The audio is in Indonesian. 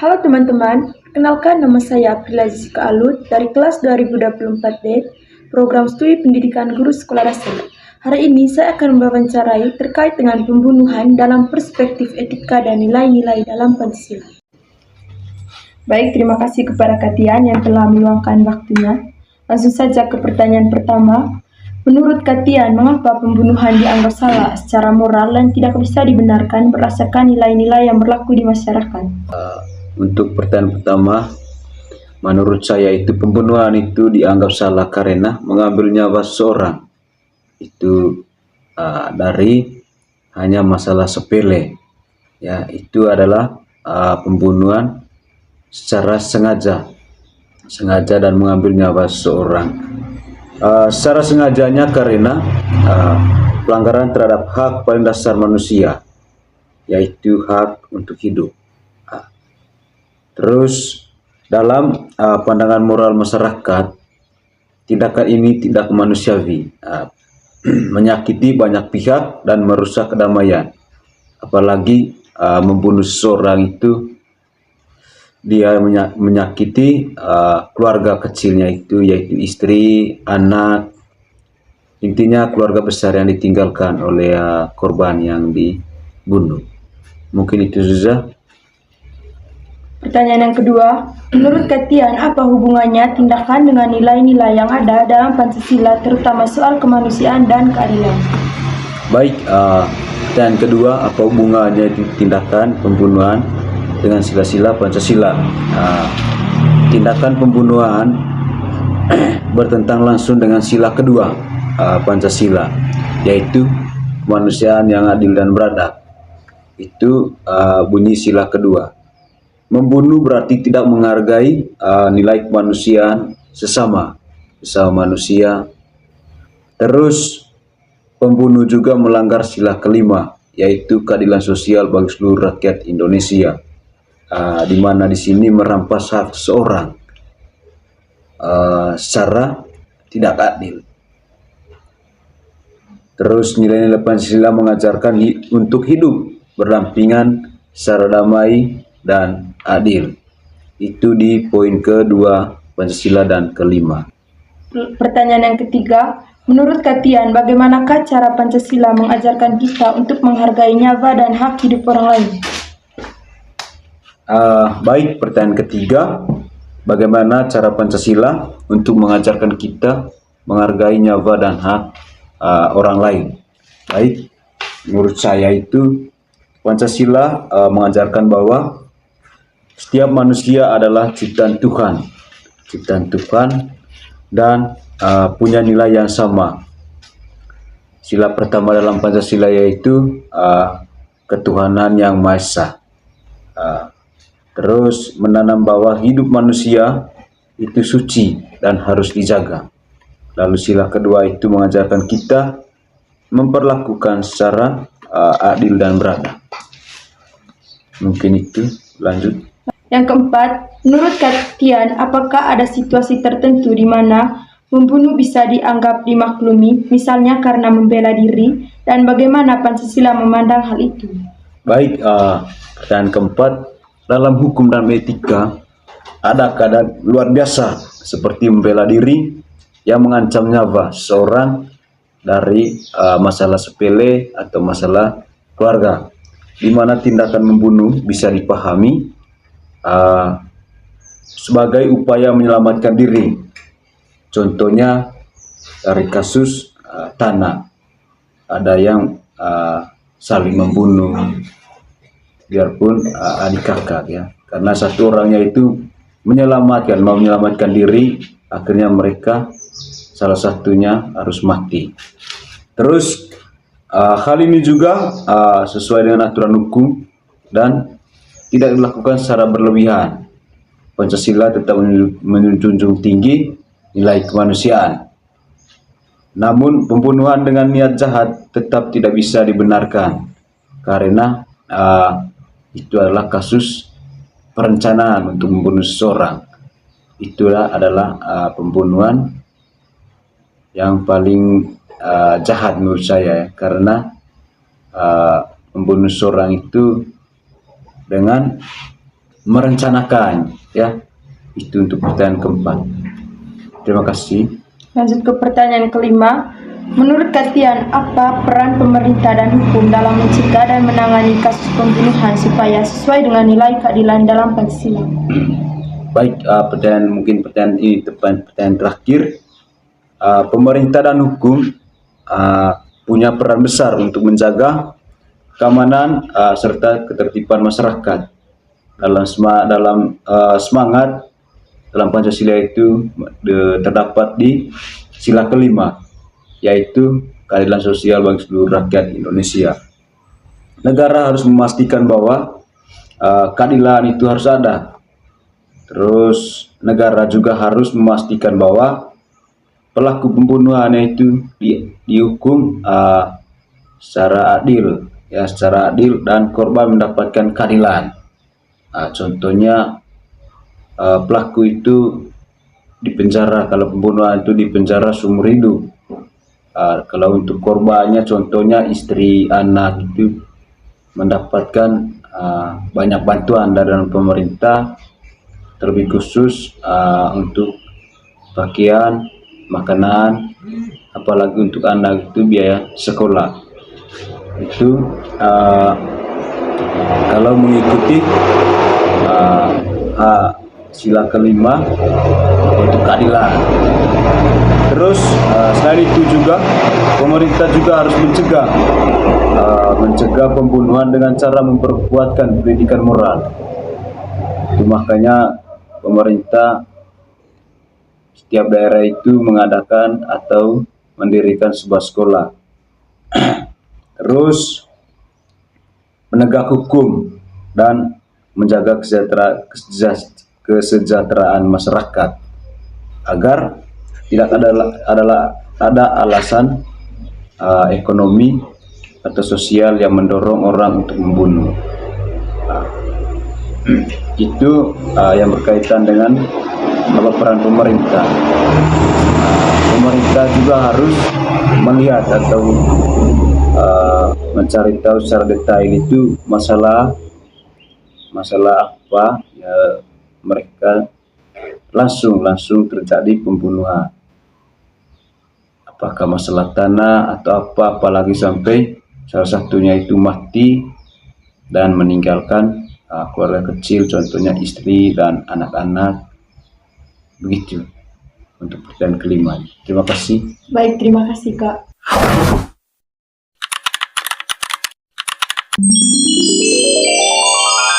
Halo teman-teman, kenalkan nama saya Aprila Jessica Alut dari kelas 2024D, Program Studi Pendidikan Guru Sekolah Dasar. Hari ini saya akan mewawancarai terkait dengan pembunuhan dalam perspektif etika dan nilai-nilai dalam Pancasila. Baik, terima kasih kepada Katian yang telah meluangkan waktunya. Langsung saja ke pertanyaan pertama. Menurut Katian, mengapa pembunuhan dianggap salah secara moral dan tidak bisa dibenarkan berdasarkan nilai-nilai yang berlaku di masyarakat? Untuk pertanyaan pertama, menurut saya itu pembunuhan itu dianggap salah karena mengambil nyawa seseorang itu dari hanya masalah sepele. Ya, itu adalah pembunuhan secara sengaja dan mengambil nyawa seseorang. Secara sengajanya karena pelanggaran terhadap hak paling dasar manusia, yaitu hak untuk hidup. Terus dalam pandangan moral masyarakat, tindakan ini tidak manusiawi, menyakiti banyak pihak dan merusak kedamaian. Apalagi membunuh seseorang itu dia menyakiti keluarga kecilnya itu, yaitu istri, anak, intinya keluarga besar yang ditinggalkan oleh korban yang dibunuh. Mungkin itu saja. Pertanyaan yang kedua, menurut Katian, apa hubungannya tindakan dengan nilai-nilai yang ada dalam Pancasila, terutama soal kemanusiaan dan keadilan? Baik, pertanyaan kedua, apa hubungannya tindakan pembunuhan dengan sila-sila Pancasila? Tindakan pembunuhan bertentang langsung dengan sila kedua Pancasila, yaitu kemanusiaan yang adil dan beradab. Itu bunyi sila kedua. Membunuh berarti tidak menghargai nilai kemanusiaan sesama manusia. Terus pembunuh juga melanggar sila kelima, yaitu keadilan sosial bagi seluruh rakyat Indonesia, di mana di sini merampas hak seseorang secara tidak adil. Terus nilai-nilai Pancasila mengajarkan untuk hidup berdampingan secara damai dan adil. Itu di poin kedua Pancasila dan kelima. Pertanyaan yang ketiga, menurut Katian, bagaimanakah cara Pancasila mengajarkan kita untuk menghargai nyawa dan hak hidup orang lain? Baik, pertanyaan ketiga, bagaimana cara Pancasila untuk mengajarkan kita menghargai nyawa dan hak orang lain? Baik, menurut saya itu Pancasila mengajarkan bahwa setiap manusia adalah ciptaan Tuhan dan punya nilai yang sama. Sila pertama dalam Pancasila yaitu ketuhanan yang Maha Esa. Terus menanam bahwa hidup manusia itu suci dan harus dijaga. Lalu sila kedua itu mengajarkan kita memperlakukan secara adil dan beradab. Mungkin itu, lanjut. Yang keempat, menurut Katian, apakah ada situasi tertentu di mana membunuh bisa dianggap dimaklumi, misalnya karena membela diri, dan bagaimana Pancasila memandang hal itu? Baik, pertanyaan keempat, dalam hukum dan etika ada keadaan luar biasa seperti membela diri yang mengancam nyawa seseorang dari masalah sepele atau masalah keluarga, di mana tindakan membunuh bisa dipahami sebagai upaya menyelamatkan diri. Contohnya dari kasus tanah, ada yang saling membunuh biarpun adik kakak, ya, karena satu orangnya itu mau menyelamatkan diri, akhirnya mereka salah satunya harus mati. Terus hal ini juga sesuai dengan aturan hukum dan tidak dilakukan secara berlebihan. Pancasila tetap menjunjung tinggi nilai kemanusiaan. Namun pembunuhan dengan niat jahat tetap tidak bisa dibenarkan karena itu adalah kasus perencanaan untuk membunuh seseorang. Itulah adalah pembunuhan yang paling jahat menurut saya, karena membunuh seseorang itu dengan merencanakan, ya. Itu untuk pertanyaan keempat. Terima kasih. Lanjut ke pertanyaan kelima. Menurut Katian, apa peran pemerintah dan hukum dalam mencegah dan menangani kasus pembunuhan supaya sesuai dengan nilai keadilan dalam Pancasila? Baik, pertanyaan ini tepat, pertanyaan terakhir. Pemerintah dan hukum punya peran besar untuk menjaga keamanan serta ketertiban masyarakat dalam semangat dalam Pancasila itu terdapat di sila kelima, yaitu keadilan sosial bagi seluruh rakyat Indonesia. Negara harus memastikan bahwa keadilan itu harus ada. Terus negara juga harus memastikan bahwa pelaku pembunuhan itu dihukum secara adil, ya, secara adil, dan korban mendapatkan keadilan. Contohnya pelaku itu dipenjara, kalau pembunuhan itu dipenjara seumur hidup. Kalau untuk korbannya, contohnya istri, anak, itu mendapatkan banyak bantuan dari pemerintah, terlebih khusus untuk pakaian, makanan, apalagi untuk anak itu biaya sekolah. Itu kalau mengikuti sila kelima, yaitu keadilan. Terus selain itu juga pemerintah juga harus mencegah pembunuhan dengan cara memperkuatkan pendidikan moral. Itu makanya pemerintah setiap daerah itu mengadakan atau mendirikan sebuah sekolah. Terus menegak hukum dan menjaga kesejahteraan masyarakat agar tidak ada alasan ekonomi atau sosial yang mendorong orang untuk membunuh. Itu yang berkaitan dengan peran pemerintah. Pemerintah juga harus melihat atau mencari tahu secara detail itu masalah apa ya, mereka langsung terjadi pembunuhan. Apakah masalah tanah atau apalagi sampai salah satunya itu mati dan meninggalkan keluarga kecil, contohnya istri dan anak-anak. Begitu untuk pertanyaan kelima. Terima kasih. Baik, terima kasih Kak.